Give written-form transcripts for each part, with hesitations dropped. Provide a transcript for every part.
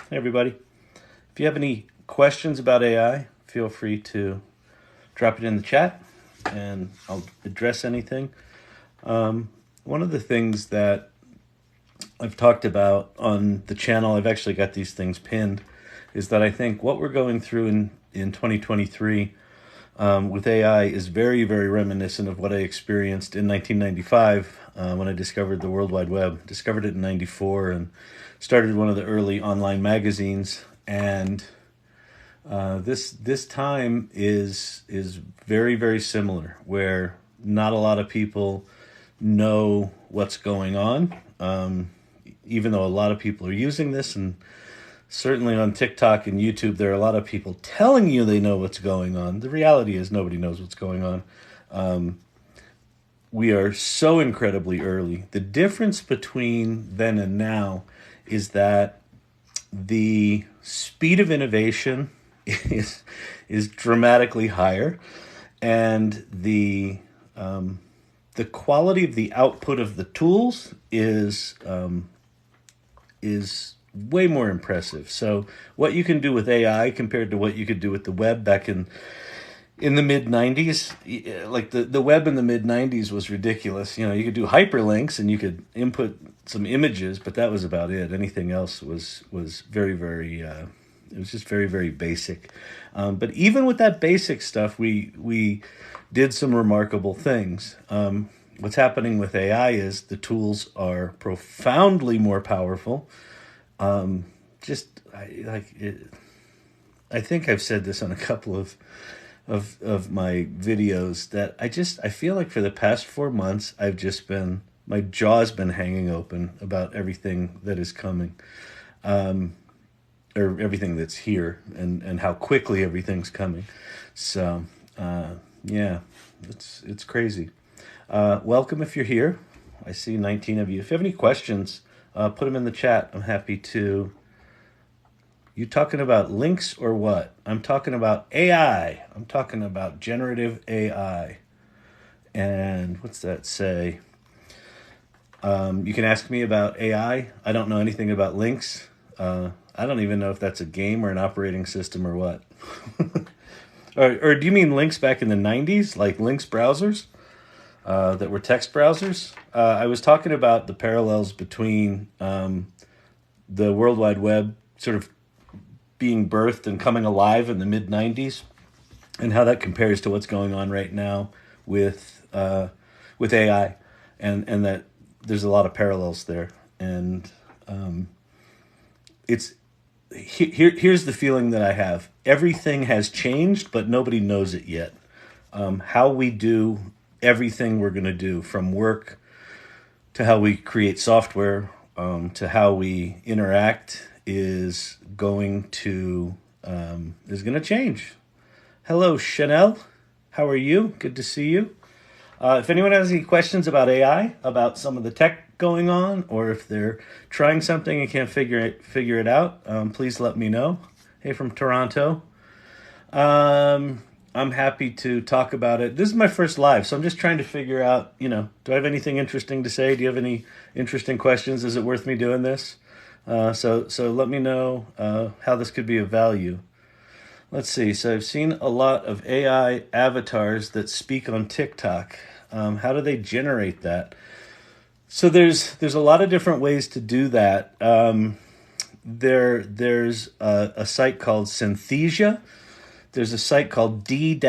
Hey everybody. If you have any questions about AI, feel free to drop it in the chat and I'll address anything. One of the things that I've talked about on the channel, I've actually got these things pinned, is that I think what we're going through in 2023 with AI is very, very reminiscent of what I experienced in 1995 when I discovered the World Wide Web. Discovered it in 94 and started one of the early online magazines. And this time is very, very similar, where not a lot of people know what's going on, even though a lot of people are using this, and certainly on TikTok and YouTube, there are a lot of people telling you they know what's going on. The reality is nobody knows what's going on. We are so incredibly early. The difference between then and now is that the speed of innovation is dramatically higher, and the quality of the output of the tools is way more impressive. So what you can do with AI compared to what you could do with the web back in the mid 90s, like the web in the mid 90s was ridiculous. You know, you could do hyperlinks and you could input some images, but that was about it. Anything else was very, very, it was just very, very basic. But even with that basic stuff, we did some remarkable things. What's happening with AI is the tools are profoundly more powerful. I think I've said this on a couple of my videos that I feel like for the past 4 months, my jaw's been hanging open about everything that is coming, or everything that's here, and how quickly everything's coming. So, yeah, it's crazy. Welcome if you're here. I see 19 of you. If you have any questions, put them in the chat. I'm happy to. You talking about links or what? I'm talking about AI. I'm talking about generative AI. And what's that say? You can ask me about AI. I don't know anything about links. I don't even know if that's a game or an operating system or what. or do you mean links back in the 90s, like links browsers that were text browsers? I was talking about the parallels between the World Wide Web sort of being birthed and coming alive in the mid 90s, and how that compares to what's going on right now with AI, and that there's a lot of parallels there. And here's the feeling that I have: everything has changed, but nobody knows it yet. How we do everything we're going to do, from work to how we create software, to how we interact, is going to change. Hello, Chanel. How are you? Good to see you. If anyone has any questions about AI, about some of the tech going on, or if they're trying something and can't figure it out, please let me know. Hey, from Toronto. I'm happy to talk about it. This is my first live, so I'm just trying to figure out, do I have anything interesting to say? Do you have any interesting questions? Is it worth me doing this? So let me know how this could be of value. Let's see. So I've seen a lot of AI avatars that speak on TikTok. How do they generate that? So there's a lot of different ways to do that. There's a site called Synthesia. There's a site called d-id.com.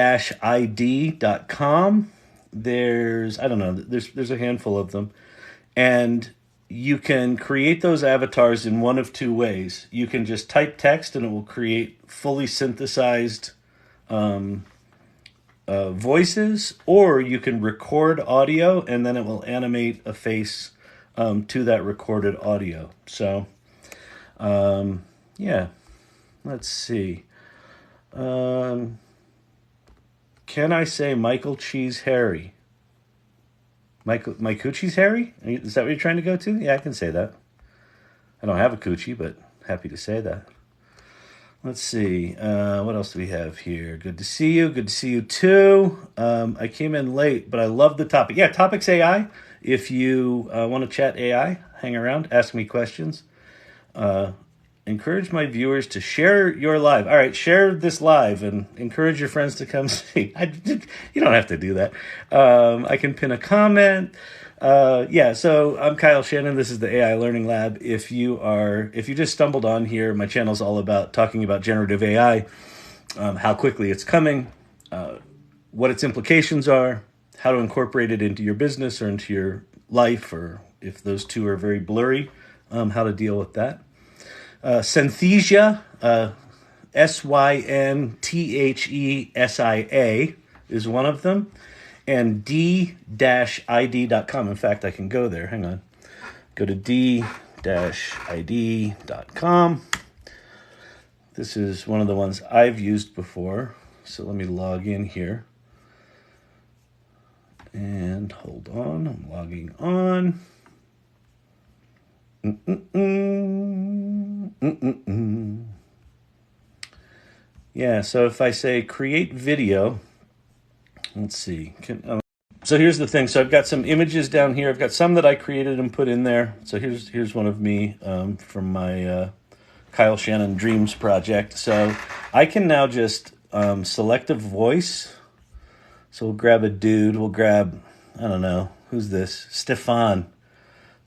There's a handful of them. And you can create those avatars in one of two ways. You can just type text and it will create fully synthesized voices, or you can record audio and then it will animate a face to that recorded audio. So, yeah, let's see. Can I say Michael Cheese Harry? My coochie's hairy? Is that what you're trying to go to? Yeah, I can say that. I don't have a coochie, but happy to say that. Let's see. What else do we have here? Good to see you. Good to see you too. I came in late, but I love the topic. Yeah, topic's AI. If you want to chat AI, hang around, ask me questions. encourage my viewers to share your live. All right, share this live and encourage your friends to come see. You don't have to do that. I can pin a comment. Yeah, so I'm Kyle Shannon. This is the AI Learning Lab. If you just stumbled on here, my channel's all about talking about generative AI, how quickly it's coming, what its implications are, how to incorporate it into your business or into your life, or if those two are very blurry, how to deal with that. Synthesia, Synthesia is one of them, and d-id.com. In fact, I can go there. Hang on. Go to d-id.com. This is one of the ones I've used before. So let me log in here. And hold on, I'm logging on. Yeah, so if I say create video, let's see. So here's the thing. So I've got some images down here. I've got some that I created and put in there. So here's one of me from my Kyle Shannon Dreams project. So I can now just select a voice. So we'll grab a dude. We'll grab, I don't know, who's this? Stefan.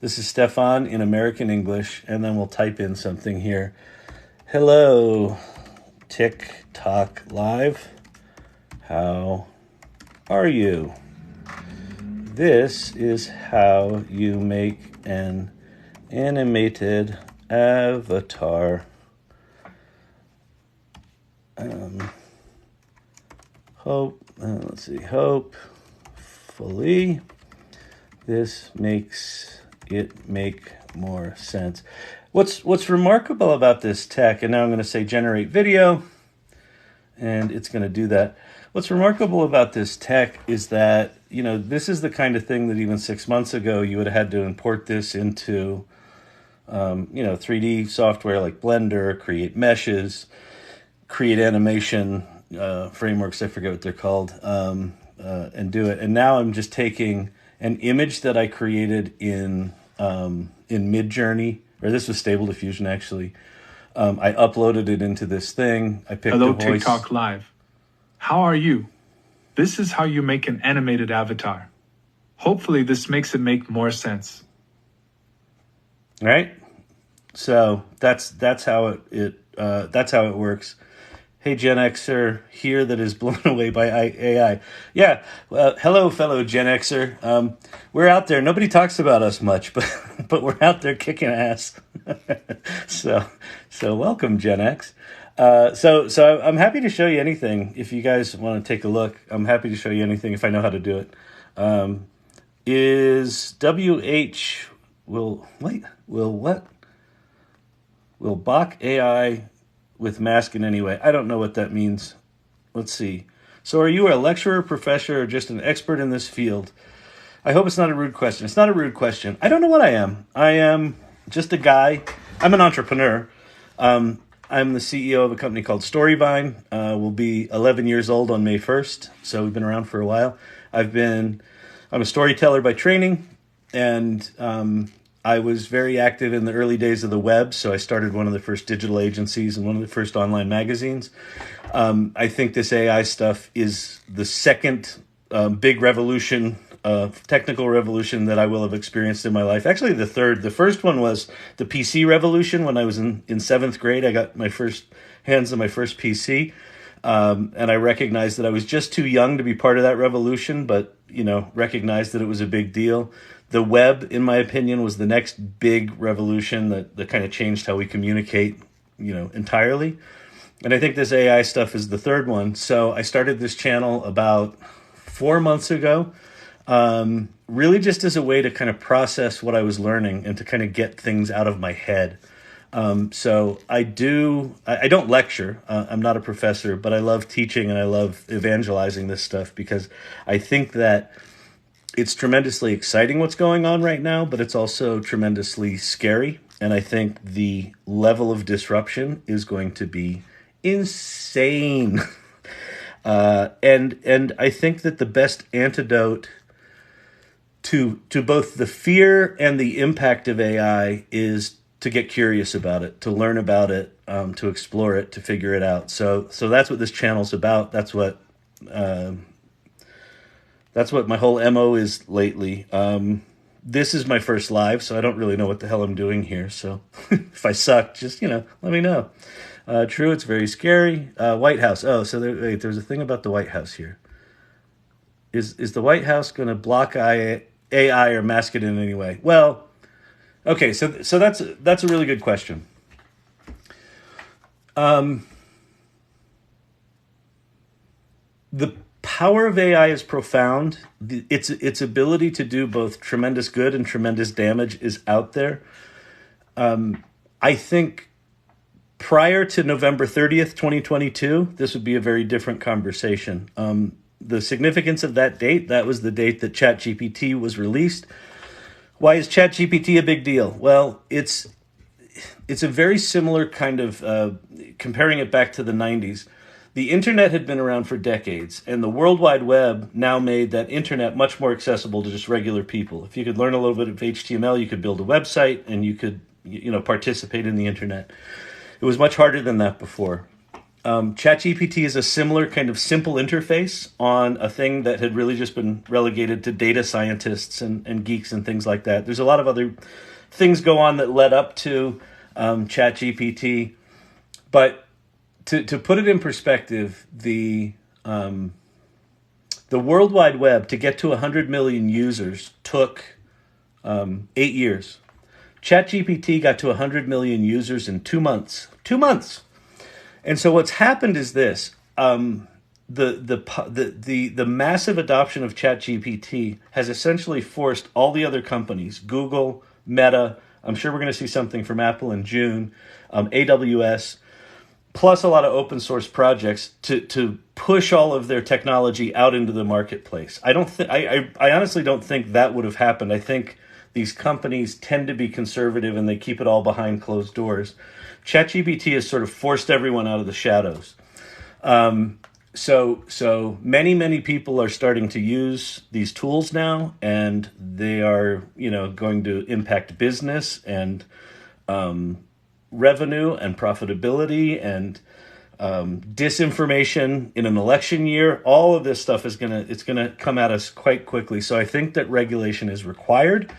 This is Stefan in American English. And then we'll type in something here. Hello, TikTok Live. How are you? This is how you make an animated avatar. Hopefully this makes it make more sense. What's remarkable about this tech, and now I'm going to say generate video, and it's going to do that. What's remarkable about this tech is that, this is the kind of thing that even 6 months ago you would have had to import this into, 3D software like Blender, create meshes, create animation frameworks, I forget what they're called, and do it. And now I'm just taking an image that I created in Midjourney, or this was Stable Diffusion actually. I uploaded it into this thing. I picked Hello, a voice. TikTok Live. How are you? This is how you make an animated avatar. Hopefully this makes it make more sense. Right? So that's how it works. Hey, Gen Xer here that is blown away by AI. Yeah, hello, fellow Gen Xer. We're out there. Nobody talks about us much, but we're out there kicking ass. So welcome, Gen X. So I'm happy to show you anything. If you guys want to take a look, I'm happy to show you anything if I know how to do it. Will Bach AI with mask in any way? I don't know what that means. Let's see. So are you a lecturer, professor, or just an expert in this field? I hope it's not a rude question. It's not a rude question. I don't know what I am. I am just a guy. I'm an entrepreneur. I'm the CEO of a company called Storyvine. We'll be 11 years old on May 1st, so we've been around for a while. I'm a storyteller by training, and I was very active in the early days of the web, so I started one of the first digital agencies and one of the first online magazines. I think this AI stuff is the second big revolution, technical revolution that I will have experienced in my life. Actually, the third. The first one was the PC revolution. When I was in 7th grade, I got my first hands on my first PC. And I recognized that I was just too young to be part of that revolution, but, recognized that it was a big deal. The web, in my opinion, was the next big revolution that kind of changed how we communicate, entirely. And I think this AI stuff is the third one. So I started this channel about 4 months ago, really just as a way to kind of process what I was learning and to kind of get things out of my head. So I don't lecture. I'm not a professor, but I love teaching and I love evangelizing this stuff because I think that it's tremendously exciting what's going on right now, but it's also tremendously scary. And I think the level of disruption is going to be insane. And I think that the best antidote to both the fear and the impact of AI is to get curious about it, to learn about it, to explore it, to figure it out. So that's what this channel's about. That's what my whole MO is lately. This is my first live, so I don't really know what the hell I'm doing here. So if I suck, just, let me know. True, it's very scary. White House. Oh, so there's a thing about the White House here. Is the White House going to block AI or mask it in any way? Well, okay, so that's a really good question. The power of AI is profound. Its ability to do both tremendous good and tremendous damage is out there. I think prior to November 30th, 2022, this would be a very different conversation. The significance of that date, that was the date that ChatGPT was released. Why is ChatGPT a big deal? Well, it's a very similar kind of, comparing it back to the 90s. The internet had been around for decades, and the World Wide Web now made that internet much more accessible to just regular people. If you could learn a little bit of HTML, you could build a website, and you could, participate in the internet. It was much harder than that before. ChatGPT is a similar kind of simple interface on a thing that had really just been relegated to data scientists and geeks and things like that. There's a lot of other things go on that led up to ChatGPT, but to put it in perspective, the World Wide Web, to get to 100 million users, took 8 years. ChatGPT got to 100 million users in 2 months. 2 months. And so what's happened is this: the massive adoption of ChatGPT has essentially forced all the other companies, Google, Meta. I'm sure we're going to see something from Apple in June, AWS, plus a lot of open source projects to push all of their technology out into the marketplace. I honestly don't think that would have happened. I think these companies tend to be conservative and they keep it all behind closed doors. ChatGPT has sort of forced everyone out of the shadows. So many people are starting to use these tools now, and they are, going to impact business and revenue and profitability and disinformation in an election year. All of this stuff is gonna come at us quite quickly. So I think that regulation is required.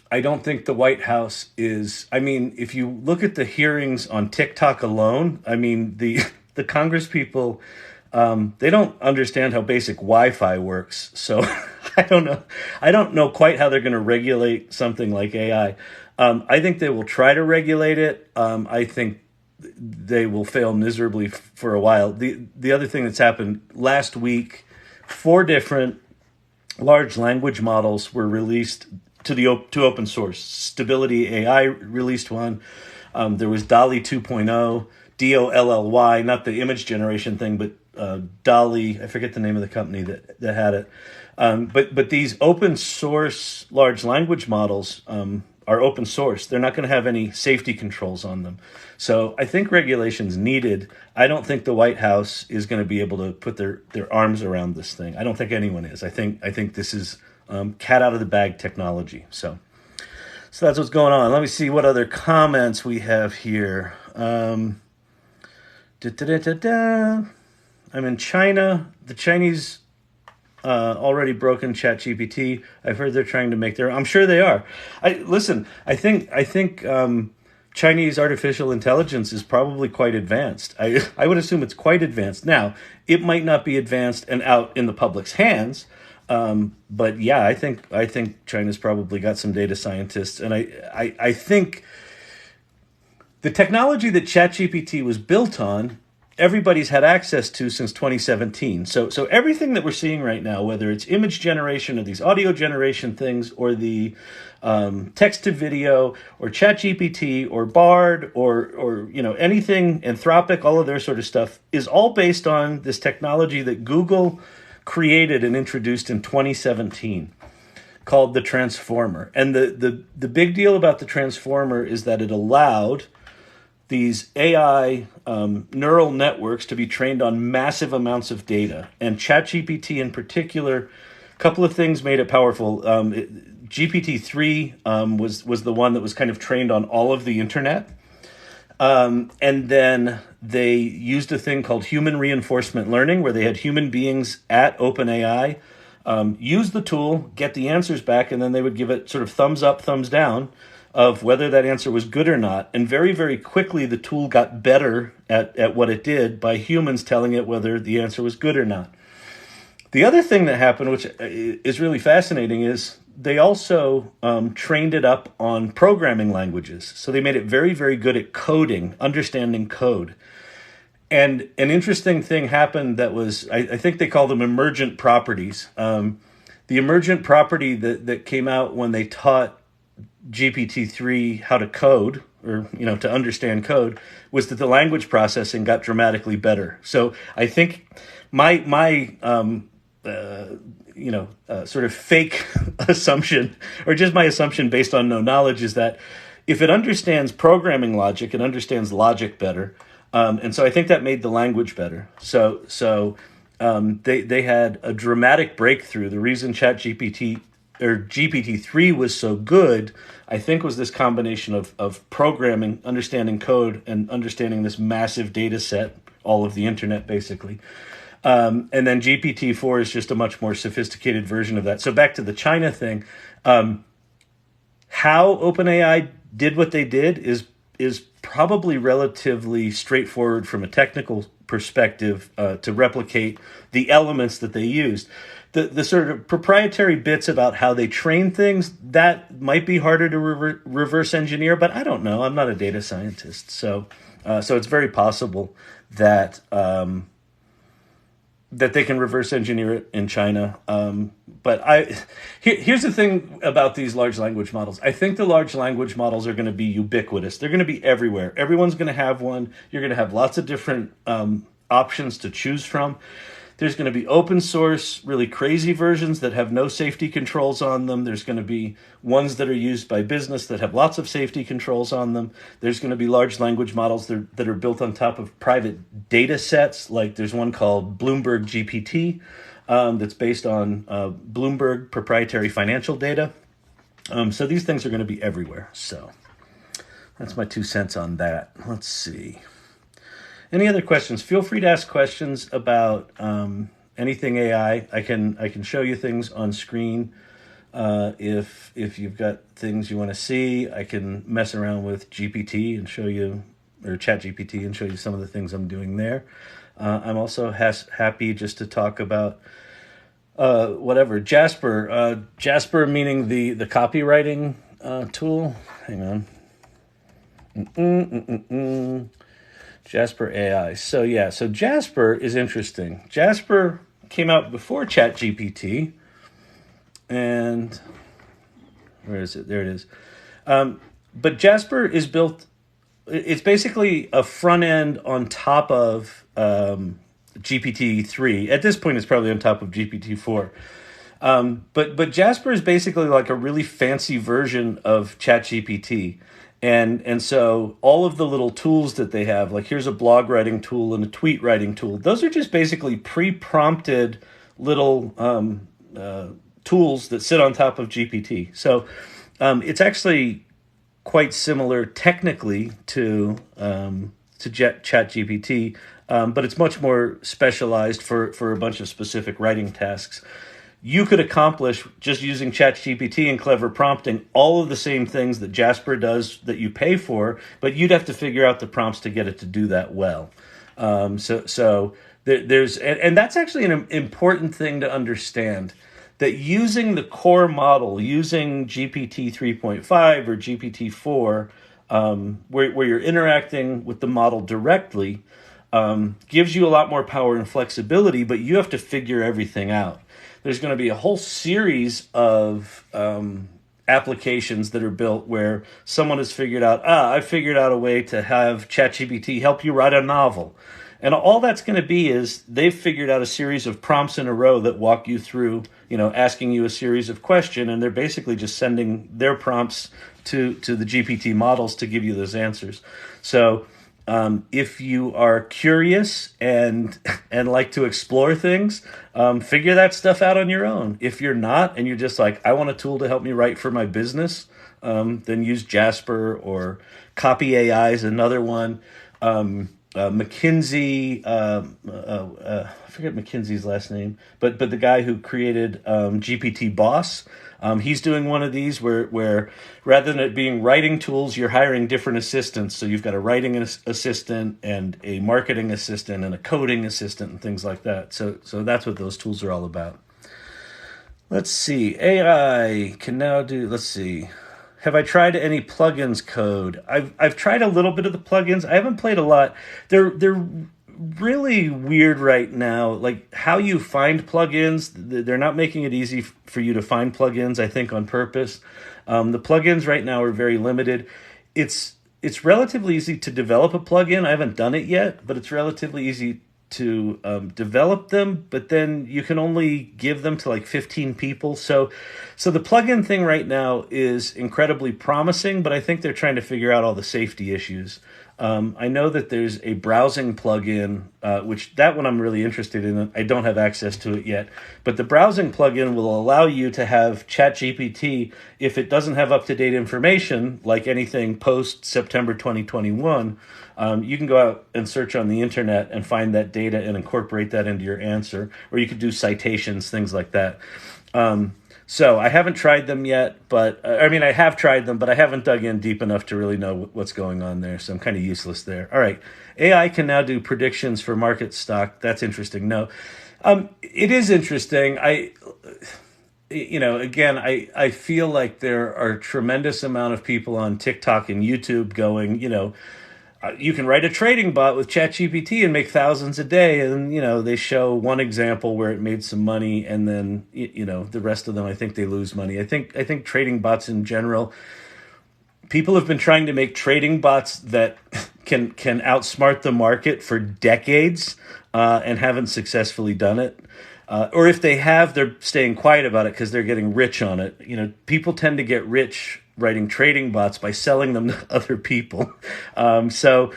I don't think the White House is. I mean, if you look at the hearings on TikTok alone, I mean, the Congress people, they don't understand how basic Wi-Fi works. So I don't know. I don't know quite how they're going to regulate something like AI. I think they will try to regulate it. I think they will fail miserably for a while. The other thing that's happened last week, 4 different large language models were released to open source. Stability AI released one. There was DALL-E 2.0, DOLLY, not the image generation thing, but DALL-E. I forget the name of the company that had it. But these open source large language models are open source. They're not going to have any safety controls on them. So I think regulation's needed. I don't think the White House is going to be able to put their arms around this thing. I don't think anyone is. I think this is cat out of the bag technology. So that's what's going on. Let me see what other comments we have here. I'm in China. The Chinese already broken ChatGPT. I've heard they're trying to make their. I'm sure they are. I think Chinese artificial intelligence is probably quite advanced. I would assume it's quite advanced. Now, it might not be advanced and out in the public's hands. But yeah, I think China's probably got some data scientists, and I think the technology that ChatGPT was built on, everybody's had access to since 2017. So everything that we're seeing right now, whether it's image generation or these audio generation things, or the text to video, or ChatGPT, or Bard, or anything Anthropic, all of their sort of stuff, is all based on this technology that Google created and introduced in 2017 called the Transformer. And the big deal about the Transformer is that it allowed these AI neural networks to be trained on massive amounts of data. And ChatGPT in particular, a couple of things made it powerful. GPT-3 was the one that was kind of trained on all of the internet. And then they used a thing called human reinforcement learning, where they had human beings at OpenAI use the tool, get the answers back, and then they would give it sort of thumbs up, thumbs down of whether that answer was good or not. And very, very quickly, the tool got better at what it did by humans telling it whether the answer was good or not. The other thing that happened, which is really fascinating, is they also trained it up on programming languages. So they made it very, very good at coding, understanding code. And an interesting thing happened that was, I think they call them emergent properties. The emergent property that came out when they taught GPT-3 how to code, or to understand code, was that the language processing got dramatically better. So I think my sort of fake assumption, or just my assumption based on no knowledge, is that if it understands programming logic, it understands logic better. And so I think that made the language better. So they had a dramatic breakthrough. The reason GPT-3 was so good, I think, was this combination of programming, understanding code, and understanding this massive data set, all of the internet, basically. And then GPT-4 is just a much more sophisticated version of that. So back to the China thing, how OpenAI did what they did is probably relatively straightforward from a technical perspective to replicate the elements that they used. The sort of proprietary bits about how they train things, that might be harder to reverse engineer, but I don't know. I'm not a data scientist. So it's very possible that that they can reverse engineer it in China. But here's the thing about these large language models. I think the large language models are going to be ubiquitous. They're going to be everywhere. Everyone's going to have one. You're going to have lots of different options to choose from. There's going to be open source, really crazy versions that have no safety controls on them. There's going to be ones that are used by business that have lots of safety controls on them. There's going to be large language models that are built on top of private data sets. Like there's one called Bloomberg GPT that's based on Bloomberg proprietary financial data. So these things are going to be everywhere. So that's my 2 cents on that. Let's see. Any other questions? Feel free to ask questions about anything AI. I can show you things on screen. If you've got things you want to see, I can mess around with GPT and show you, or Chat GPT and show you some of the things I'm doing there. I'm also happy just to talk about whatever. Jasper. Jasper meaning the copywriting tool. Hang on. Jasper AI. So Jasper is interesting. Jasper came out before ChatGPT, and where is it? There it is. But Jasper is built. It's basically a front end on top of GPT-3. At this point, it's probably on top of GPT-4. But Jasper is basically like a really fancy version of ChatGPT. And so all of the little tools that they have, like here's a blog writing tool and a tweet writing tool, those are just basically pre-prompted little tools that sit on top of GPT. So it's actually quite similar technically to ChatGPT, but it's much more specialized for a bunch of specific writing tasks. You could accomplish, just using ChatGPT and clever prompting, all of the same things that Jasper does that you pay for, but you'd have to figure out the prompts to get it to do that well. So there's, and that's actually an important thing to understand, that using the core model, using GPT 3.5 or GPT-4, where you're interacting with the model directly, gives you a lot more power and flexibility, but you have to figure everything out. There's going to be a whole series of applications that are built where someone has figured out, I figured out a way to have ChatGPT help you write a novel. And all that's going to be is they've figured out a series of prompts in a row that walk you through, asking you a series of questions, and they're basically just sending their prompts to the GPT models to give you those answers. So If you are curious and and like to explore things, figure that stuff out on your own. If you're not, and you're just like, I want a tool to help me write for my business, then use Jasper, or Copy AI is another one. McKinsey, I forget McKinsey's last name, but the guy who created GPT Boss, he's doing one of these where rather than it being writing tools, you're hiring different assistants. So you've got a writing assistant and a marketing assistant and a coding assistant and things like that. So that's what those tools are all about. Let's see. AI can now do. Let's see. Have I tried any plugins code? I've tried a little bit of the plugins. I haven't played a lot. They're really weird right now. Like how you find plugins, they're not making it easy for you to find plugins, I think on purpose. The plugins right now are very limited. It's relatively easy to develop a plugin. I haven't done it yet, but it's relatively easy to develop them, but then you can only give them to like 15 people. So the plugin thing right now is incredibly promising, but I think they're trying to figure out all the safety issues. I know that there's a browsing plugin, which that one I'm really interested in. I don't have access to it yet, but the browsing plugin will allow you to have ChatGPT, if it doesn't have up-to-date information, like anything post September 2021, you can go out and search on the internet and find that data and incorporate that into your answer, or you could do citations, things like that. So I haven't tried them yet, but I mean, I have tried them, but I haven't dug in deep enough to really know what's going on there. So I'm kind of useless there. All right. AI can now do predictions for market stock. That's interesting. No, it is interesting. Again, I feel like there are a tremendous amount of people on TikTok and YouTube going, you can write a trading bot with ChatGPT and make thousands a day. And, they show one example where it made some money, and then, the rest of them, I think they lose money. I think trading bots in general, people have been trying to make trading bots that can outsmart the market for decades, and haven't successfully done it. Or if they have, they're staying quiet about it because they're getting rich on it. People tend to get rich writing trading bots by selling them to other people. So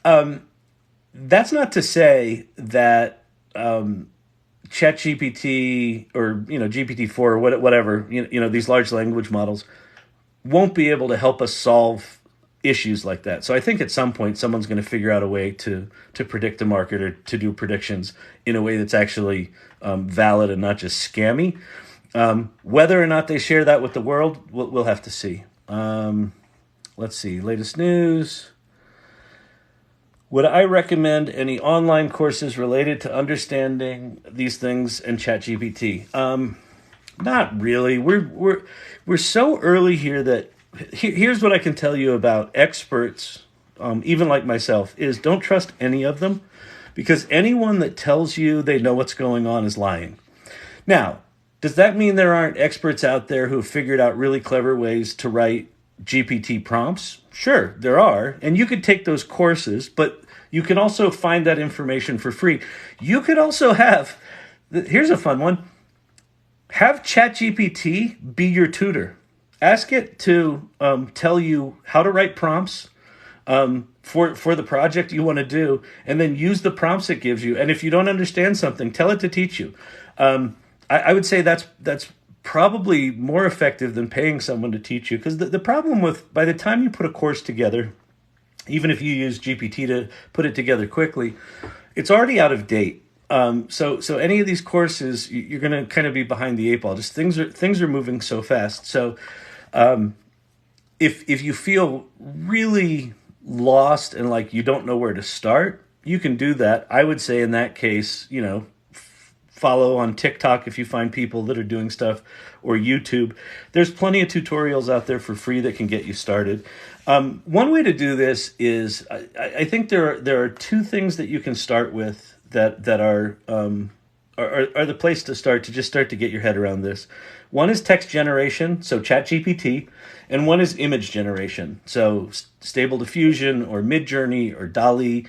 that's not to say that ChatGPT or GPT-4 or whatever, these large language models won't be able to help us solve issues like that. So I think at some point someone's going to figure out a way to predict the market, or to do predictions in a way that's actually valid and not just scammy. Whether or not they share that with the world, we'll have to see. Let's see. Latest news. Would I recommend any online courses related to understanding these things and ChatGPT? Not really. We're so early here that here's what I can tell you about experts, even like myself, is don't trust any of them, because anyone that tells you they know what's going on is lying. Now, does that mean there aren't experts out there who have figured out really clever ways to write GPT prompts? Sure, there are. And you could take those courses, but you can also find that information for free. You could also have, here's a fun one, have ChatGPT be your tutor. Ask it to tell you how to write prompts for the project you want to do, and then use the prompts it gives you. And if you don't understand something, tell it to teach you. I would say that's probably more effective than paying someone to teach you, because the problem with, by the time you put a course together, even if you use GPT to put it together quickly, it's already out of date. So any of these courses, you're going to kind of be behind the eight ball. Just things are moving so fast. So if you feel really lost and like you don't know where to start, you can do that. I would say in that case, follow on TikTok if you find people that are doing stuff, or YouTube. There's plenty of tutorials out there for free that can get you started. One way to do this is, I think there are two things that you can start with that are the place to start to get your head around this. One is text generation, so ChatGPT, and one is image generation, so Stable Diffusion or Midjourney or DALL-E.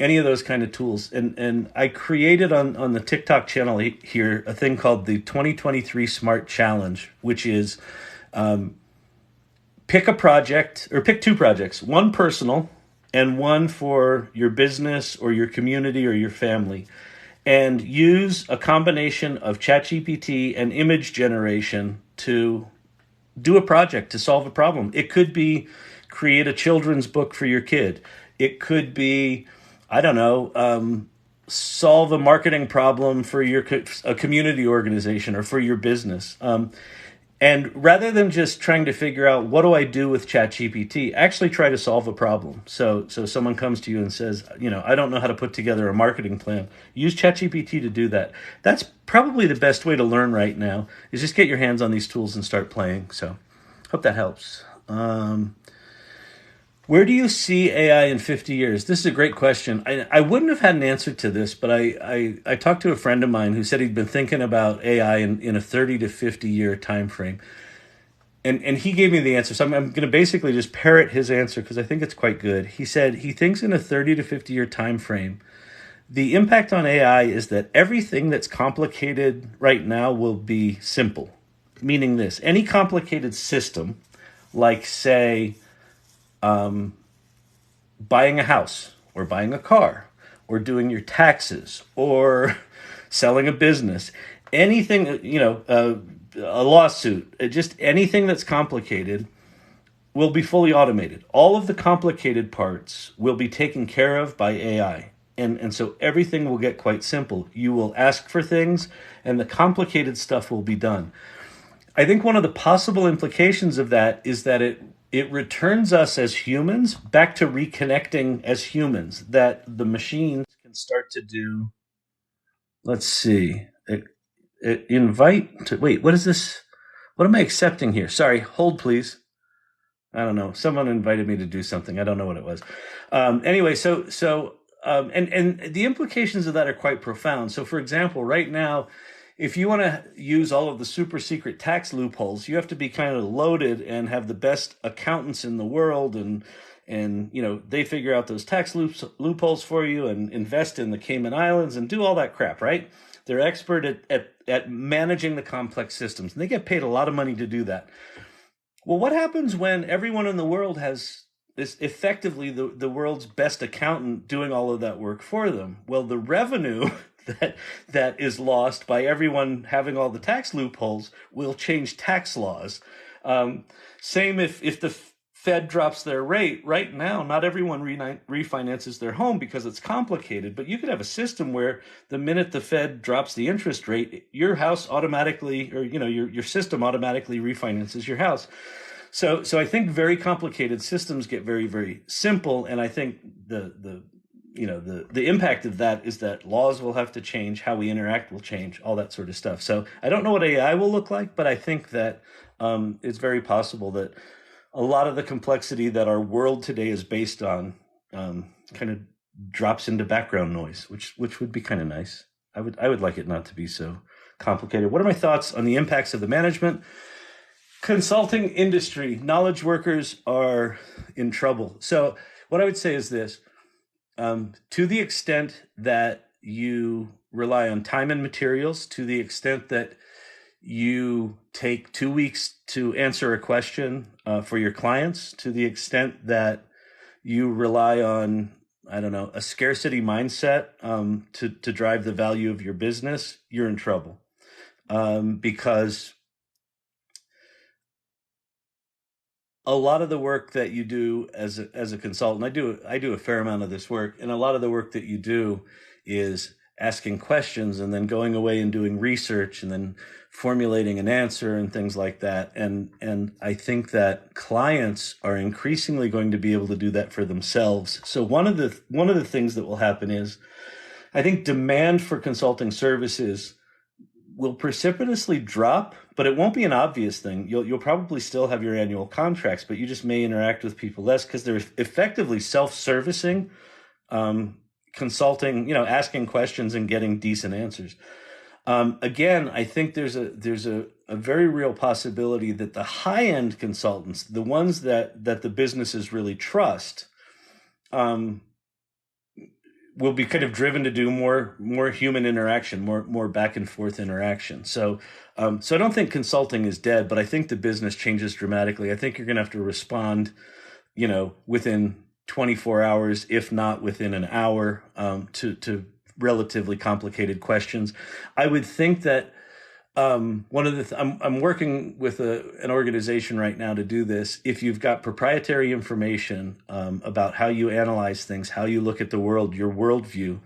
Any of those kind of tools. And I created on the TikTok channel here a thing called the 2023 Smart Challenge, which is pick a project, or pick two projects, one personal and one for your business or your community or your family, and use a combination of ChatGPT and image generation to do a project to solve a problem. It could be create a children's book for your kid. It could be, I don't know, solve a marketing problem for a community organization or for your business. And rather than just trying to figure out what do I do with ChatGPT, actually try to solve a problem. So someone comes to you and says, I don't know how to put together a marketing plan. Use ChatGPT to do that. That's probably the best way to learn right now. Is just get your hands on these tools and start playing. So, hope that helps. Where do you see AI in 50 years? This is a great question. I wouldn't have had an answer to this, but I talked to a friend of mine who said he'd been thinking about AI in a 30 to 50 year time frame. And he gave me the answer. So I'm going to basically just parrot his answer because I think it's quite good. He said he thinks in a 30 to 50 year time frame, the impact on AI is that everything that's complicated right now will be simple. Meaning this, any complicated system, like say, buying a house or buying a car or doing your taxes or selling a business, anything, a lawsuit, just anything that's complicated will be fully automated. All of the complicated parts will be taken care of by AI. And so everything will get quite simple. You will ask for things and the complicated stuff will be done. I think one of the possible implications of that is that it returns us as humans back to reconnecting as humans, that the machines can start to do, let's see, invite to, wait, what is this? What am I accepting here? Sorry, hold please. I don't know. Someone invited me to do something. I don't know what it was. Anyway, and the implications of that are quite profound. So, for example, right now, if you want to use all of the super secret tax loopholes, you have to be kind of loaded and have the best accountants in the world, and they figure out those tax loopholes for you and invest in the Cayman Islands and do all that crap, right? They're expert at managing the complex systems, and they get paid a lot of money to do that. Well, what happens when everyone in the world is effectively the world's best accountant doing all of that work for them? Well, the revenue that is lost by everyone having all the tax loopholes will change tax laws. Same if the Fed drops their rate. Right now, not everyone refinances their home because it's complicated, but you could have a system where the minute the Fed drops the interest rate, your house automatically, or your system automatically refinances your house. So I think very complicated systems get very, very simple, and I think the impact of that is that laws will have to change, how we interact will change, all that sort of stuff. So I don't know what AI will look like, but I think that it's very possible that a lot of the complexity that our world today is based on kind of drops into background noise, which would be kind of nice. I would like it not to be so complicated. What are my thoughts on the impacts of the management consulting industry? Knowledge workers are in trouble. So what I would say is this. To the extent that you rely on time and materials, to the extent that you take 2 weeks to answer a question for your clients, to the extent that you rely on, I don't know, a scarcity mindset to drive the value of your business, you're in trouble. Because a lot of the work that you do as a consultant, I do a fair amount of this work, and a lot of the work that you do is asking questions and then going away and doing research and then formulating an answer and things like that. And I think that clients are increasingly going to be able to do that for themselves. So one of the things that will happen is, I think demand for consulting services will precipitously drop, but it won't be an obvious thing. You'll probably still have your annual contracts, but you just may interact with people less because they're effectively self-servicing, consulting, asking questions and getting decent answers. Again, I think there's a very real possibility that the high-end consultants, the ones that the businesses really trust, will be kind of driven to do more human interaction, more back and forth interaction. So I don't think consulting is dead, but I think the business changes dramatically. I think you're going to have to respond, within 24 hours, if not within an hour, to relatively complicated questions. I would think that one of the I'm working with an organization right now to do this. If you've got proprietary information about how you analyze things, how you look at the world, your worldview,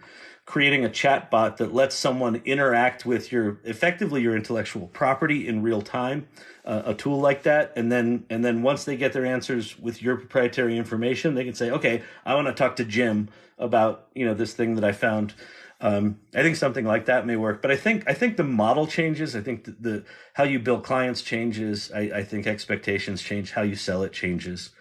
creating a chat bot that lets someone interact with effectively your intellectual property in real time, a tool like that, and then once they get their answers with your proprietary information, they can say, okay, I want to talk to Jim about this thing that I found. I think something like that may work, but I think the model changes. I think the how you build clients changes. I think expectations change. How you sell it changes.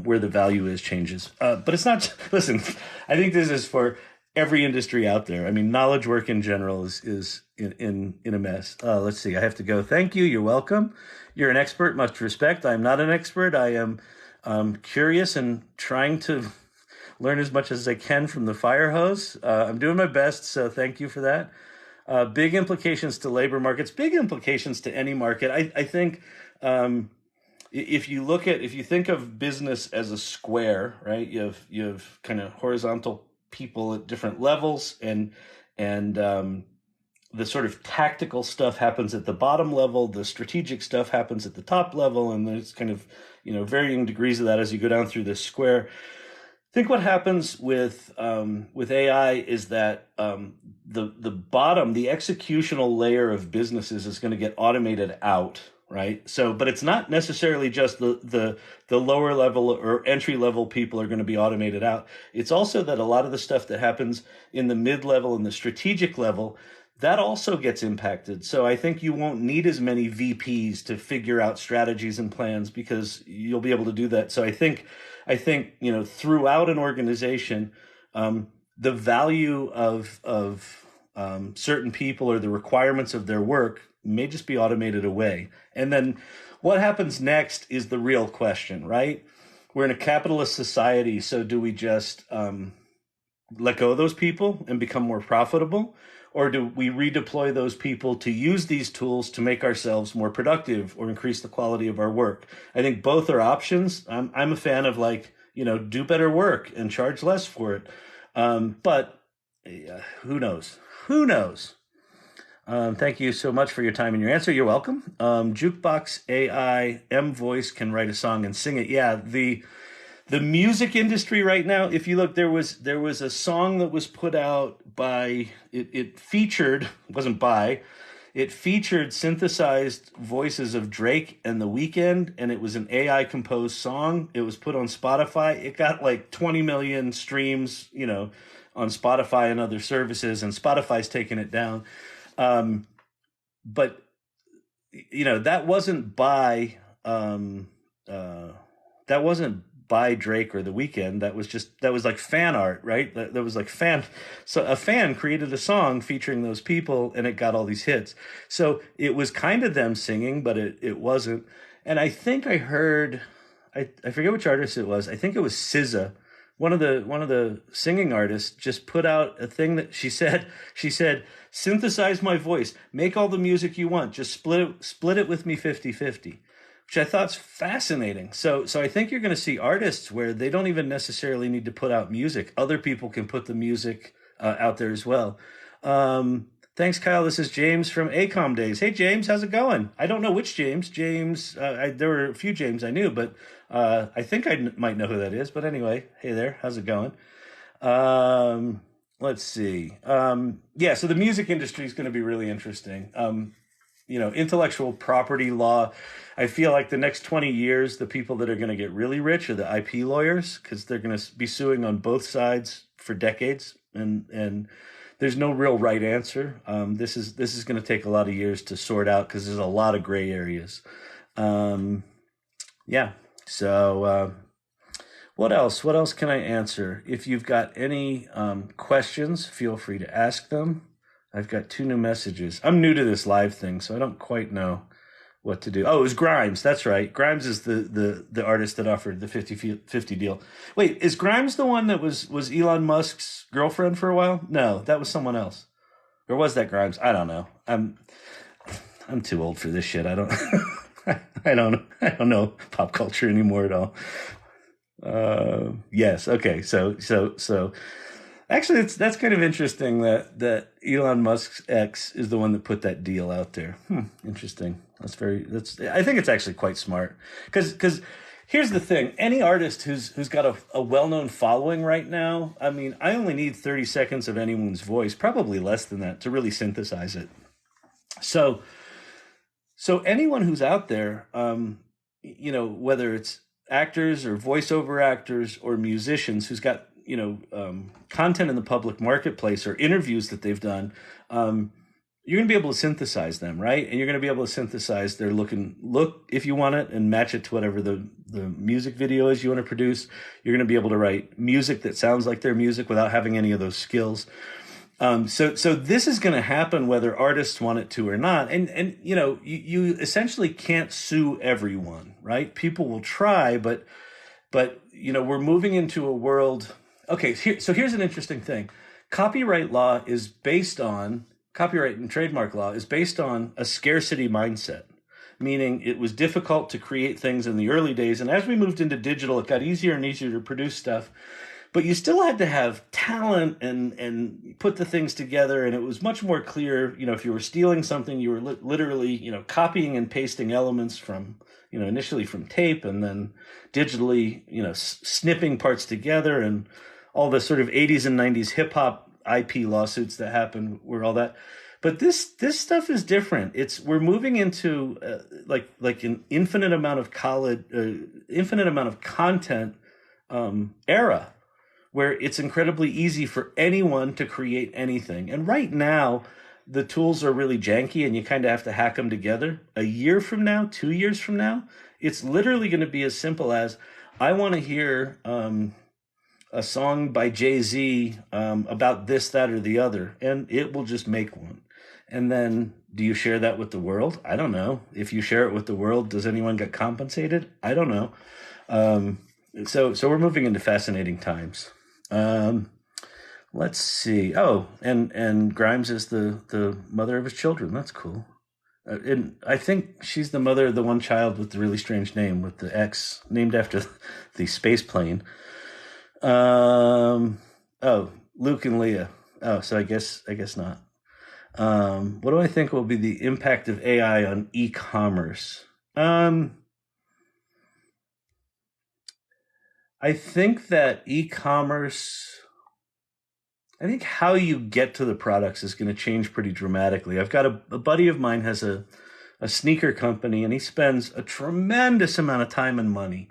Where the value is changes. But it's not. Listen, I think this is for every industry out there. I mean, knowledge work in general is in a mess. Let's see. I have to go. Thank you. You're welcome. You're an expert. Much respect. I'm not an expert. I am curious and trying to learn as much as I can from the fire hose. I'm doing my best, so thank you for that. Big implications to labor markets, big implications to any market. I think if you think of business as a square, right? You have kind of horizontal people at different levels, and the sort of tactical stuff happens at the bottom level. The strategic stuff happens at the top level, and there's kind of varying degrees of that as you go down through this square. I think what happens with AI is that the bottom, the executional layer of businesses is going to get automated out, right? So, but it's not necessarily just the lower level or entry level people are going to be automated out. It's also that a lot of the stuff that happens in the mid level and the strategic level, that also gets impacted. So I think you won't need as many VPs to figure out strategies and plans because you'll be able to do that. So I think throughout an organization, the value of certain people or the requirements of their work may just be automated away. And then what happens next is the real question, right? We're in a capitalist society, so do we just let go of those people and become more profitable? Or do we redeploy those people to use these tools to make ourselves more productive or increase the quality of our work? I think both are options. I'm a fan of do better work and charge less for it. But who knows? Who knows? Thank you so much for your time and your answer. You're welcome. Jukebox AI M Voice can write a song and sing it. Yeah, the music industry right now, if you look, there was a song that was put out by it featured synthesized voices of Drake and The Weeknd, and it was an AI composed song. It was put on Spotify. It got like 20 million streams, on Spotify and other services, and Spotify's taken it down. But that wasn't by Drake or The Weeknd. That was like fan art, right? That was like so a fan created a song featuring those people and it got all these hits. So it was kind of them singing, but it wasn't. And I think I heard, I forget which artist it was. I think it was SZA. One of the singing artists just put out a thing that she said, synthesize my voice, make all the music you want, just split it with me 50-50. Which I thought's fascinating. So I think you're going to see artists where they don't even necessarily need to put out music. Other people can put the music out there as well. Thanks, Kyle. This is James from ACOM Days. Hey, James, how's it going? I don't know which James. There were a few James I knew, but I think I might know who that is. But anyway, hey there, how's it going? Let's see. So the music industry is going to be really interesting. Intellectual property law. I feel like the next 20 years, the people that are going to get really rich are the IP lawyers because they're going to be suing on both sides for decades, and there's no real right answer. This is going to take a lot of years to sort out because there's a lot of gray areas. So what else? What else can I answer? If you've got any questions, feel free to ask them. I've got 2 new messages. I'm new to this live thing, so I don't quite know what to do. Oh, it was Grimes. That's right. Grimes is the artist that offered the 50-50 deal. Wait, is Grimes the one that was Elon Musk's girlfriend for a while? No, that was someone else. Or was that Grimes? I don't know. I'm too old for this shit. I don't I don't know pop culture anymore at all. Yes. Okay. So. Actually, that's kind of interesting that Elon Musk's X is the one that put that deal out there. Interesting. That's. I think it's actually quite smart because here's the thing: any artist who's got a well known following right now, I mean, I only need 30 seconds of anyone's voice, probably less than that, to really synthesize it. So anyone who's out there, whether it's actors or voiceover actors or musicians who's got content in the public marketplace or interviews that they've done, you're going to be able to synthesize them, right? And you're going to be able to synthesize their look if you want it and match it to whatever the music video is you want to produce. You're going to be able to write music that sounds like their music without having any of those skills. So this is going to happen whether artists want it to or not. And you essentially can't sue everyone, right? People will try, but we're moving into a world. Okay, so here's an interesting thing. Copyright and trademark law is based on a scarcity mindset, meaning it was difficult to create things in the early days. And as we moved into digital, it got easier and easier to produce stuff. But you still had to have talent and put the things together. And it was much more clear, if you were stealing something, you were literally, copying and pasting elements from, initially from tape and then digitally, snipping parts together, and all the sort of 80s and 90s hip hop IP lawsuits that happened were all that. But this stuff is different. We're moving into like an infinite amount of content era, where it's incredibly easy for anyone to create anything. And right now, the tools are really janky and you kind of have to hack them together. A year from now, 2 years from now, it's literally going to be as simple as, I want to hear a song by Jay-Z about this, that, or the other, and it will just make one. And then, do you share that with the world? I don't know. If you share it with the world, does anyone get compensated? I don't know. So we're moving into fascinating times. Let's see. Oh, and Grimes is the mother of his children. That's cool. And I think she's the mother of the one child with the really strange name, with the X, named after the space plane. Oh, Luke and Leah. Oh, so I guess not. What do I think will be the impact of AI on e-commerce? I think that I think how you get to the products is going to change pretty dramatically. I've got a buddy of mine has a sneaker company, and he spends a tremendous amount of time and money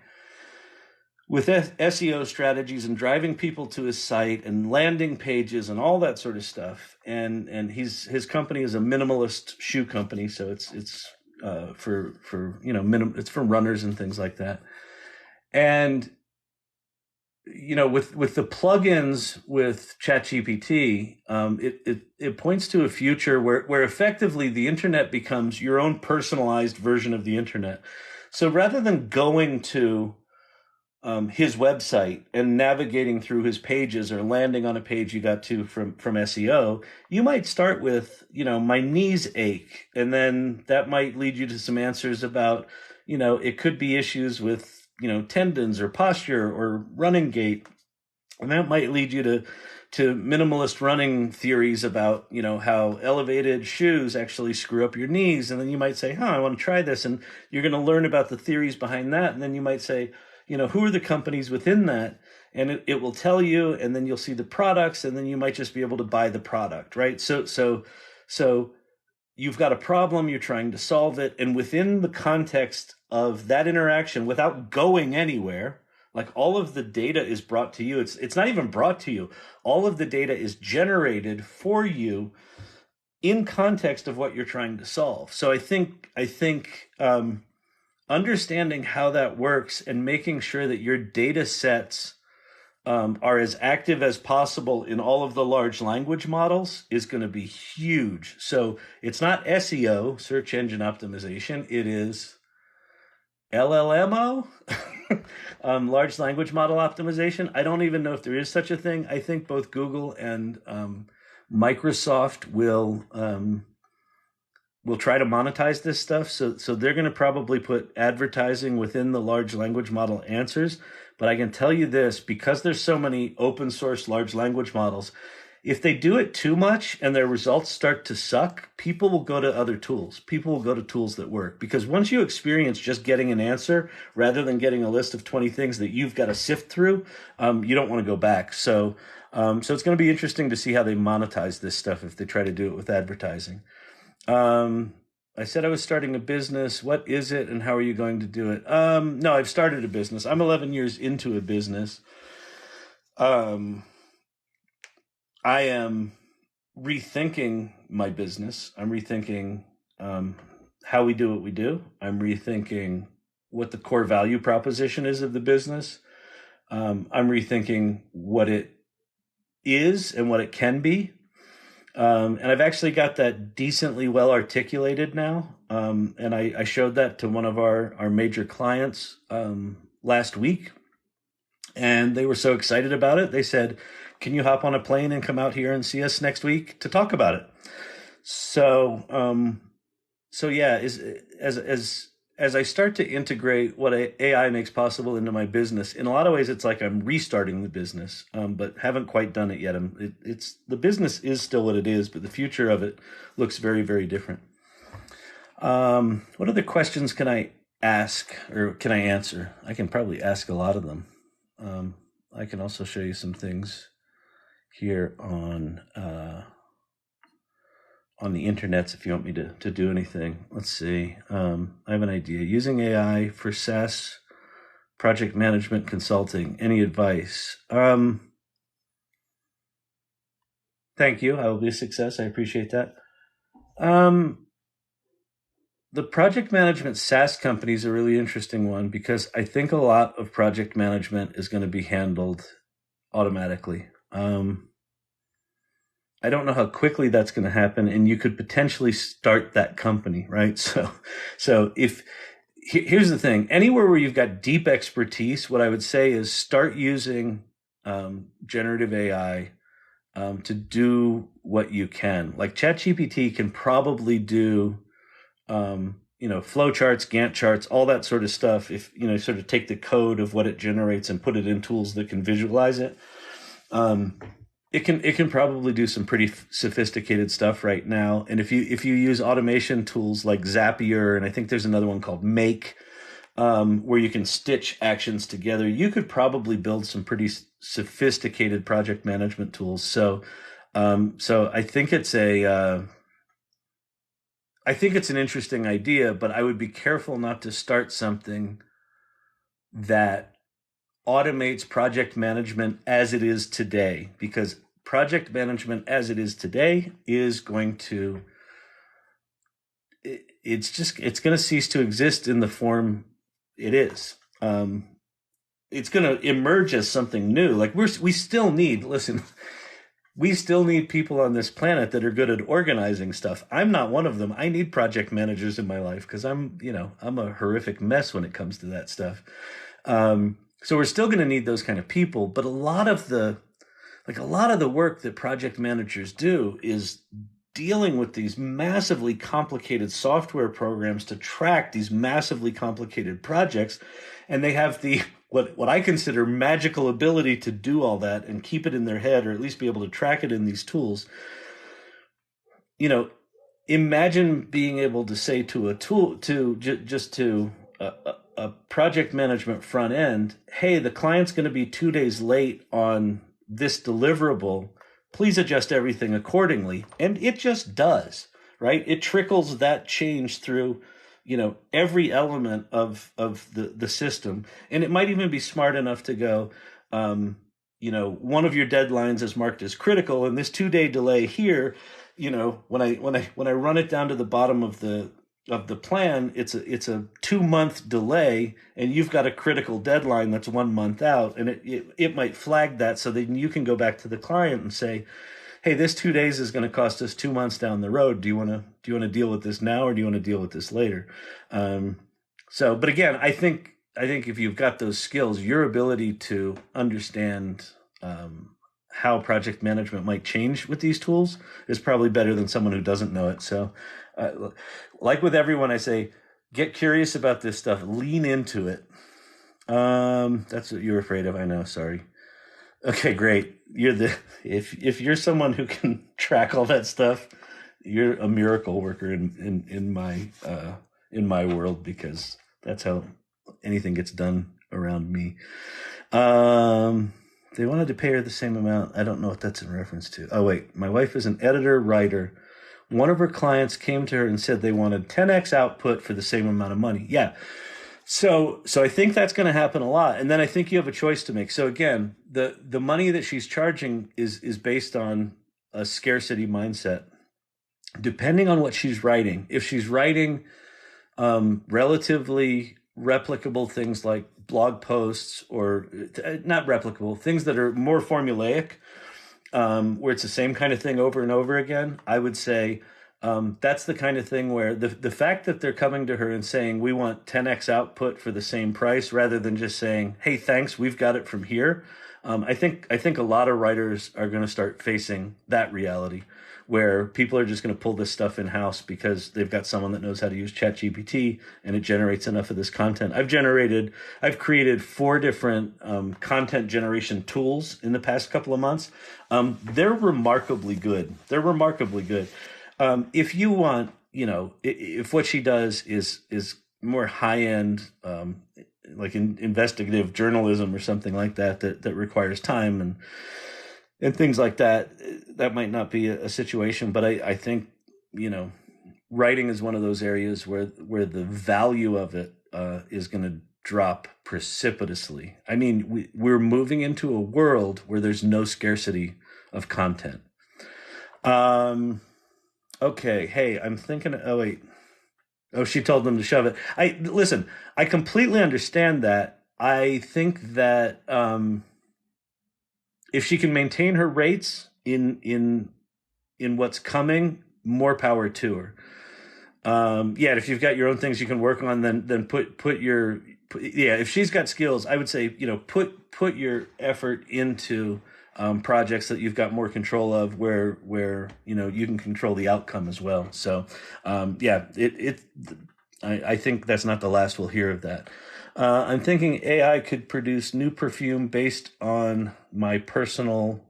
with SEO strategies and driving people to his site and landing pages and all that sort of stuff. And his company is a minimalist shoe company, so it's for it's for runners and things like that. And with the plugins with ChatGPT, it points to a future where effectively the internet becomes your own personalized version of the internet. So rather than going to his website and navigating through his pages or landing on a page you got to from SEO, you might start with, my knees ache. And then that might lead you to some answers about, it could be issues with, tendons or posture or running gait. And that might lead you to minimalist running theories about, how elevated shoes actually screw up your knees. And then you might say, I want to try this. And you're going to learn about the theories behind that. And then you might say, who are the companies within that? And it will tell you, and then you'll see the products, and then you might just be able to buy the product, right? So you've got a problem, you're trying to solve it. And within the context of that interaction, without going anywhere, like all of the data is brought to you. It's not even brought to you. All of the data is generated for you in context of what you're trying to solve. So I think understanding how that works and making sure that your data sets are as active as possible in all of the large language models is going to be huge. So it's not SEO, search engine optimization. It is LLMO, large language model optimization. I don't even know if there is such a thing. I think both Google and Microsoft will try to monetize this stuff. So they're going to probably put advertising within the large language model answers. But I can tell you this, because there's so many open source large language models, if they do it too much and their results start to suck, people will go to other tools. People will go to tools that work. Because once you experience just getting an answer rather than getting a list of 20 things that you've got to sift through, you don't want to go back. So it's going to be interesting to see how they monetize this stuff if they try to do it with advertising. I said I was starting a business. What is it and how are you going to do it? No, I've started a business. I'm 11 years into a business. I am rethinking my business. I'm rethinking how we do what we do. I'm rethinking what the core value proposition is of the business. I'm rethinking what it is and what it can be. And I've actually got that decently well articulated now. And I showed that to one of our major clients last week. And they were so excited about it. They said, can you hop on a plane and come out here and see us next week to talk about it? So yeah, as I start to integrate what AI makes possible into my business, in a lot of ways, it's like I'm restarting the business, but haven't quite done it yet. It's the business is still what it is, but the future of it looks very, very different. What other questions can I ask or can I answer? I can probably ask a lot of them. I can also show you some things here on the internet if you want me to do anything. Let's see. I have an idea. Using AI for SaaS project management consulting. Any advice? Thank you. I will be a success. I appreciate that. The project management SaaS company is a really interesting one because I think a lot of project management is going to be handled automatically. I don't know how quickly that's going to happen, and you could potentially start that company, right? So here's the thing: anywhere where you've got deep expertise, what I would say is start using generative AI to do what you can. Like ChatGPT can probably do flow charts, Gantt charts, all that sort of stuff. If sort of take the code of what it generates and put it in tools that can visualize it. It can probably do some pretty sophisticated stuff right now. And if you use automation tools like Zapier, and I think there's another one called Make, where you can stitch actions together, you could probably build some pretty sophisticated project management tools. So I think it's an interesting idea, but I would be careful not to start something that automates project management as it is today, because project management as it is today is going to it's going to cease to exist in the form it is. It's going to emerge as something new. Like we still need people on this planet that are good at organizing stuff. I'm not one of them. I need project managers in my life because I'm a horrific mess when it comes to that stuff. So we're still going to need those kind of people, but a lot of the work that project managers do is dealing with these massively complicated software programs to track these massively complicated projects, and they have the what I consider magical ability to do all that and keep it in their head, or at least be able to track it in these tools. Imagine being able to say to a tool, a project management front end, hey, the client's going to be 2 days late on this deliverable. Please adjust everything accordingly. And it just does, right? It trickles that change through, every element of the system. And it might even be smart enough to go, one of your deadlines is marked as critical, and this 2-day delay here, when I run it down to the bottom of the plan, it's a 2-month delay, and you've got a critical deadline that's 1 month out, and it might flag that, so then you can go back to the client and say, hey, this 2 days is going to cost us 2 months down the road. Do you want to deal with this now, or do you want to deal with this later? But again, I think if you've got those skills, your ability to understand how project management might change with these tools is probably better than someone who doesn't know it. So like with everyone, I say, get curious about this stuff, lean into it, That's what you're afraid of. I know. Sorry. Okay, great. You're the if you're someone who can track all that stuff, you're a miracle worker in my world because that's how anything gets done around me. Um, they wanted to pay her the same amount. I don't know what that's in reference to. Oh wait, my wife is an editor writer. One of her clients came to her and said they wanted 10x output for the same amount of money. Yeah, so I think that's going to happen a lot, and then I think you have a choice to make. So again, the money that she's charging is based on a scarcity mindset. Depending on what she's writing, if she's writing relatively replicable things like blog posts or not replicable things that are more formulaic, where it's the same kind of thing over and over again, I would say that's the kind of thing where the fact that they're coming to her and saying, we want 10x output for the same price, rather than just saying, hey, thanks, we've got it from here. I think a lot of writers are going to start facing that reality where people are just going to pull this stuff in house because they've got someone that knows how to use ChatGPT and it generates enough of this content. I've created 4 different content generation tools in the past couple of months. They're remarkably good. If you want, if what she does is more high end, like investigative journalism or something like that requires time and things like that, that might not be a situation. But I think, writing is one of those areas where the value of it is going to drop precipitously. I mean, we're moving into a world where there's no scarcity of content. Okay, hey, I'm thinking. Oh wait. Oh, she told them to shove it. I listen. I completely understand that. I think that if she can maintain her rates in what's coming, more power to her. Yeah, if you've got your own things you can work on, then yeah. If she's got skills, I would say put your effort into projects that you've got more control of, where you can control the outcome as well. So yeah, I think that's not the last we'll hear of that. I'm thinking AI could produce new perfume based on my personal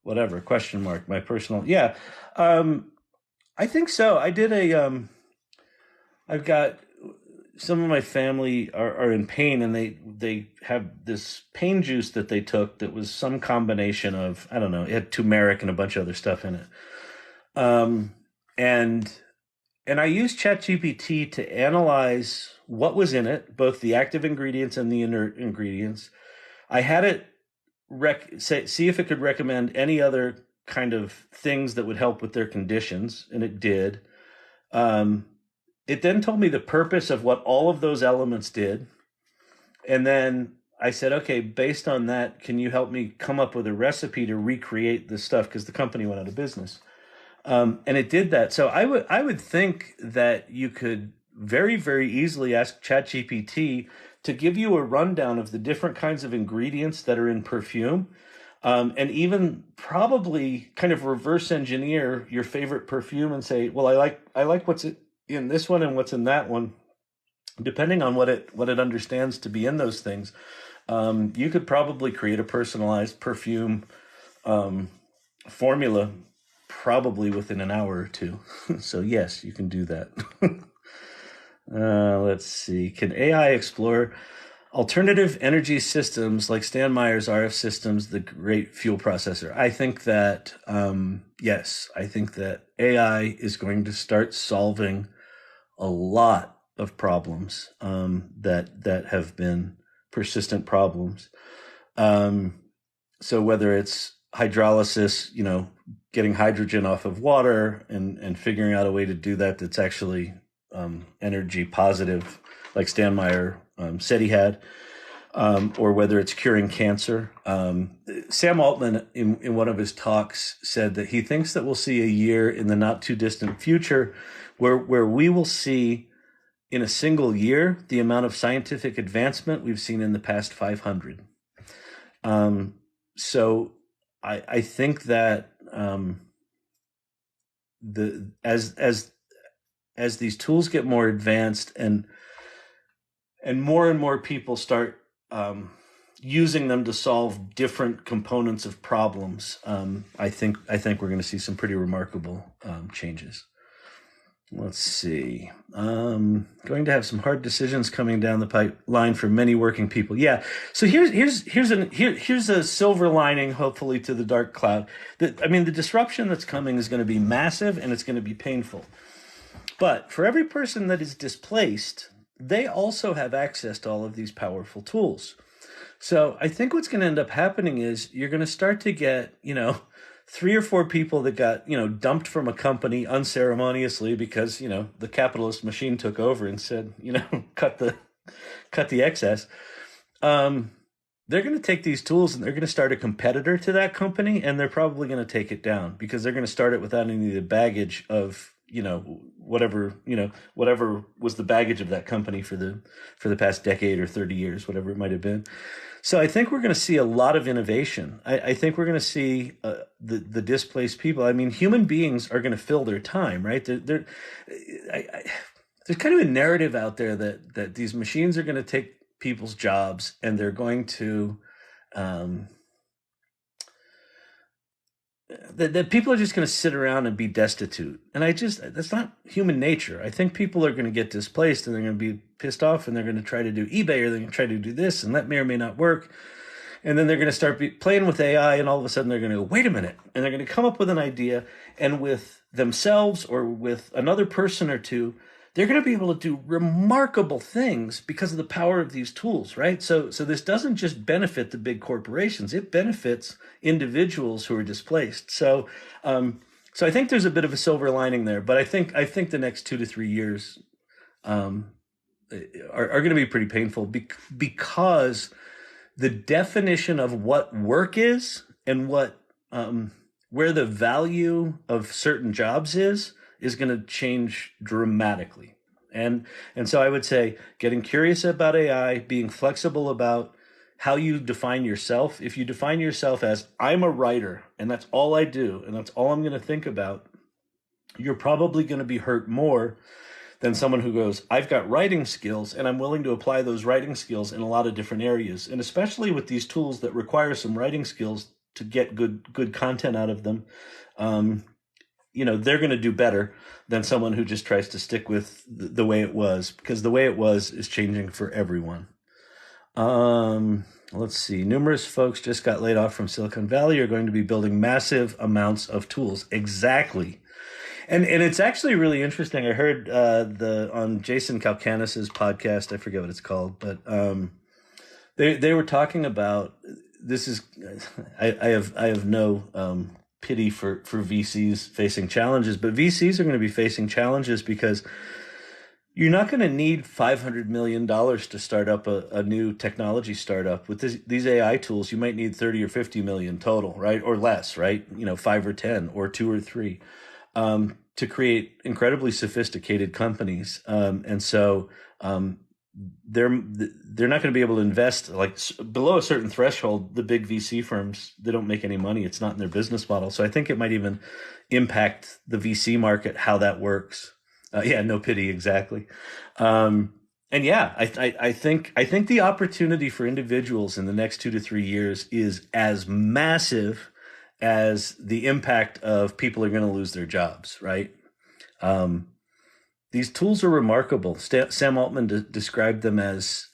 whatever question mark my personal yeah. I think so. I've got some of my family are in pain, and they have this pain juice that they took that was some combination of, I don't know, it had turmeric and a bunch of other stuff in it. Um, and and I used ChatGPT to analyze what was in it, both the active ingredients and the inert ingredients. I had it see if it could recommend any other kind of things that would help with their conditions, and it did. Um, it then told me the purpose of what all of those elements did. And then I said, okay, based on that, can you help me come up with a recipe to recreate this stuff? Because the company went out of business. And it did that. So I would think that you could very, very easily ask ChatGPT to give you a rundown of the different kinds of ingredients that are in perfume, and even probably kind of reverse engineer your favorite perfume and say, well, I like what's in this one and what's in that one, depending on what it understands to be in those things. You could probably create a personalized perfume formula probably within an hour or two. So yes, you can do that. Let's see. Can AI explore alternative energy systems like Stan Meyer's RF systems, the great fuel processor? I think that yes, I think that AI is going to start solving a lot of problems that have been persistent problems. So whether it's hydrolysis, getting hydrogen off of water and figuring out a way to do that that's actually energy positive, like Stan Meyer said he had, or whether it's curing cancer. Sam Altman, in one of his talks, said that he thinks that we'll see a year in the not too distant future where we will see in a single year the amount of scientific advancement we've seen in the past 500. So I think that the as these tools get more advanced and more people start using them to solve different components of problems, I think we're going to see some pretty remarkable changes. Let's see. Going to have some hard decisions coming down the pipeline for many working people. Yeah. So here's a silver lining, hopefully, to the dark cloud. The disruption that's coming is going to be massive and it's going to be painful. But for every person that is displaced, they also have access to all of these powerful tools. So I think what's going to end up happening is you're going to start to get, 3 or 4 people that got, dumped from a company unceremoniously because, the capitalist machine took over and said, cut the excess. They're going to take these tools and they're going to start a competitor to that company, and they're probably going to take it down because they're going to start it without any of the baggage of, whatever was the baggage of that company for the past decade or 30 years, whatever it might have been. So I think we're going to see a lot of innovation. I think we're going to see the displaced people. I mean, human beings are going to fill their time, right? There's kind of a narrative out there that these machines are going to take people's jobs and they're going to that people are just going to sit around and be destitute. And that's not human nature. I think people are going to get displaced and they're going to be pissed off and they're going to try to do eBay or they're going to try to do this, and that may or may not work. And then they're going to start playing with AI, and all of a sudden they're going to go, wait a minute. And they're going to come up with an idea, and with themselves or with another person or two, they're going to be able to do remarkable things because of the power of these tools, right? So this doesn't just benefit the big corporations; it benefits individuals who are displaced. So I think there's a bit of a silver lining there. But I think the next 2 to 3 years are going to be pretty painful because the definition of what work is and what where the value of certain jobs is going to change dramatically. And so I would say getting curious about AI, being flexible about how you define yourself. If you define yourself as I'm a writer and that's all I do and that's all I'm going to think about, you're probably going to be hurt more than someone who goes, I've got writing skills and I'm willing to apply those writing skills in a lot of different areas. And especially with these tools that require some writing skills to get good content out of them, they're going to do better than someone who just tries to stick with the way it was, because the way it was is changing for everyone. Let's see. Numerous folks just got laid off from Silicon Valley are going to be building massive amounts of tools. Exactly. And it's actually really interesting. I heard on Jason Calacanis's podcast, I forget what it's called, but they were talking about this is I have no pity for VCs facing challenges, but VCs are going to be facing challenges because you're not going to need $500 million to start up a new technology startup. With these AI tools, you might need 30 or 50 million total, right? Or less, right? 5 or 10 or 2 or 3 to create incredibly sophisticated companies. And so they're not going to be able to invest below a certain threshold. The big VC firms, they don't make any money. It's not in their business model. So I think it might even impact the VC market, how that works. No pity. Exactly. I think the opportunity for individuals in the next 2 to 3 years is as massive as the impact of people are going to lose their jobs. Right. These tools are remarkable. Sam Altman described them as,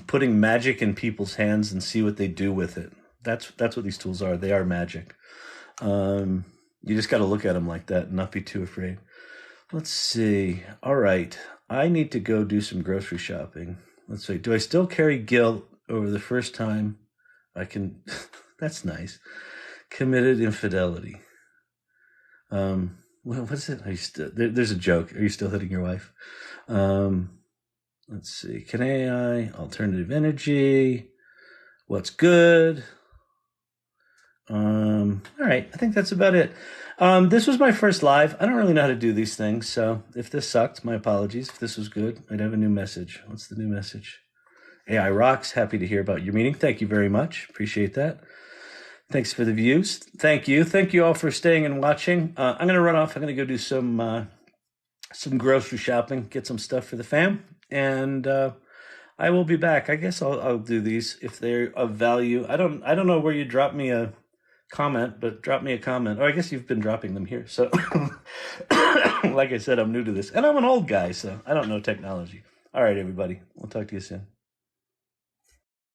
putting magic in people's hands and see what they do with it. That's what these tools are. They are magic. You just got to look at them like that and not be too afraid. Let's see. All right. I need to go do some grocery shopping. Let's see. Do I still carry guilt over the first time I can? That's nice. Committed infidelity. Well, what's it? There's a joke. Are you still hitting your wife? Let's see. Can AI, alternative energy, what's good? All right. I think that's about it. This was my first live. I don't really know how to do these things. So if this sucked, my apologies. If this was good, I'd have a new message. What's the new message? AI rocks. Happy to hear about your meeting. Thank you very much. Appreciate that. Thanks for the views. Thank you. Thank you all for staying and watching. I'm going to run off. I'm going to go do some grocery shopping, get some stuff for the fam. And I will be back. I guess I'll do these if they're of value. I don't know where you drop me a comment, but drop me a comment. Or I guess you've been dropping them here. So, like I said, I'm new to this, and I'm an old guy, so I don't know technology. All right, everybody. We'll talk to you soon.